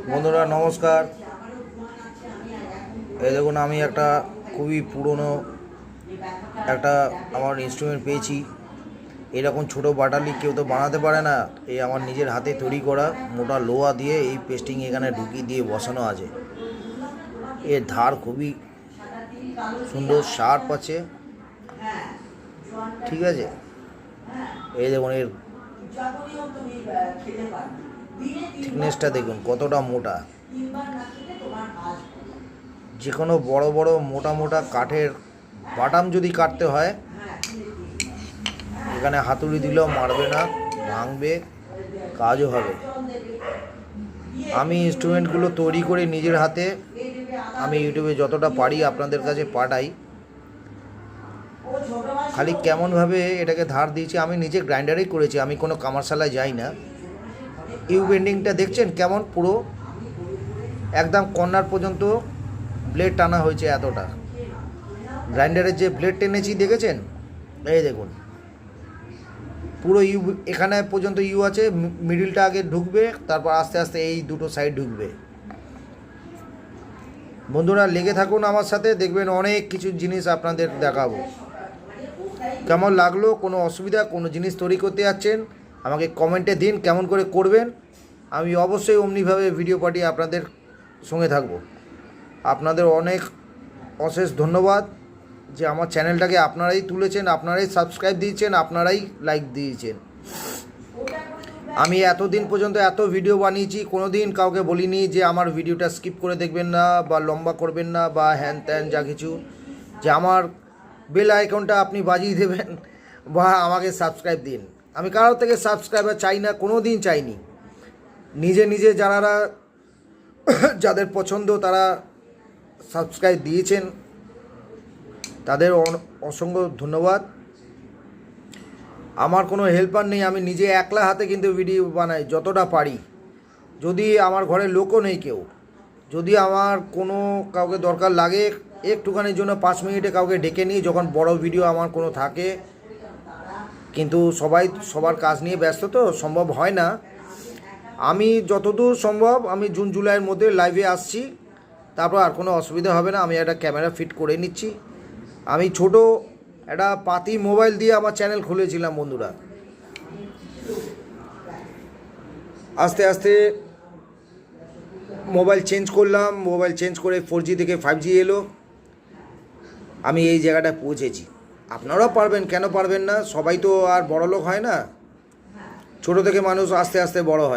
বন্ধুরা নমস্কার। এই দেখুন, আমি একটা খুবই পুরনো একটা আমার ইনস্ট্রুমেন্ট পেয়েছি। এরকম ছোট বাটালি কেউ তো বানাতে পারে না। এই আমার নিজের হাতে তৈরি করা মোটা লোহা দিয়ে এই পেস্টিং এখানে ঢুকিয়ে দিয়ে বসানো আছে। এর ধার খুবই সুন্দর, শার্প আছে, ঠিক আছে। এই দেখুন, এর থিকনেসটা দেখুন কতটা মোটা। যে কোনো বড় বড় মোটা মোটা কাঠের বাটাম যদি কাটতে হয়, এখানে হাতুড়ি দিলেও মারবে না, ভাঙবে, কাজও হবে। আমি ইনস্ট্রুমেন্টগুলো তৈরি করে নিজের হাতে আমি ইউটিউবে যতটা পারি আপনাদের কাছে পাঠাই। খালি কেমনভাবে এটাকে ধার দিয়েছি, আমি নিজে গ্রাইন্ডারেই করেছি, আমি কোনো কামারশালায় যাই না। ইউ বেন্ডিংটা দেখছেন কেমন, পুরো একদম কর্নার পর্যন্ত ব্লেড টানা হয়েছে। এতটা গ্রাইন্ডারের যে ব্লেড টেনেছি দেখেছেন, এই দেখুন পুরো ইউ এখানে পর্যন্ত ইউ আছে। মিডিলটা আগে ঢুকবে, তারপর আস্তে আস্তে এই দুটো সাইড ঢুকবে। বন্ধুরা লেগে থাকুন আমার সাথে, দেখবেন অনেক কিছু জিনিস আপনাদের দেখাবো। কেমন লাগলো, কোনো অসুবিধা, কোনো জিনিস তৈরি করতে যাচ্ছেন আমাকে কমেন্টে দিন কেমন করে করবেন। আমি অবশ্যই অমনিভাবে ভিডিও পাঠিয়ে আপনাদের সঙ্গে থাকব। আপনাদের অনেক অশেষ ধন্যবাদ যে আমার চ্যানেলটাকে আপনারাই তুলেছেন, আপনারাই সাবস্ক্রাইব দিয়েছেন, আপনারাই লাইক দিয়েছেন। আমি এতদিন পর্যন্ত এত ভিডিও বানিয়েছি, কোনো দিন কাউকে বলিনি যে আমার ভিডিওটা স্কিপ করে দেখবেন না বা লম্বা করবেন না বা হ্যান ত্যান যা কিছু, যে আমার বেল আইকনটা আপনি বাজিয়ে দেবেন বা আমাকে সাবস্ক্রাইব দিন। আমি কারোর থেকে সাবস্ক্রাইবার চাই না, কোনো দিন চাইনি। নিজে নিজে যারা যাদের পছন্দ তারা সাবস্ক্রাইব দিয়েছেন, তাদের অসংখ্য ধন্যবাদ। আমার কোনো হেল্পার নেই, আমি নিজে একলা হাতে কিন্তু ভিডিও বানাই যতটা পারি। যদি আমার ঘরে লোকও নেই কেউ, যদি আমার কোনো কাউকে দরকার লাগে একটুখানির জন্য 5 মিনিটে কাউকে ডেকে নিই, যখন বড় ভিডিও আমার কোনো থাকে। কিন্তু সবাই সবার কাজ নিয়ে ব্যস্ত, তো সম্ভব হয় না। আমি যতদূর সম্ভব আমি জুন জুলাইয়ের মধ্যে লাইভে আসছি, তারপর আর কোনো অসুবিধা হবে না। আমি একটা ক্যামেরা ফিট করে নিচ্ছি। আমি ছোট একটা পাতি মোবাইল দিয়ে আমার চ্যানেল খুলেছিলাম বন্ধুরা। আস্তে আস্তে মোবাইল চেঞ্জ করলাম, মোবাইল চেঞ্জ করে 4G থেকে 5G এলো। আমি এই জায়গাটায় পৌঁছেছি। আপনারাও পারবেন, কেন পারবেন না? সবাই তো আর বড়লোক হয় না, ছোট থেকে মানুষ আস্তে আস্তে বড় হয়।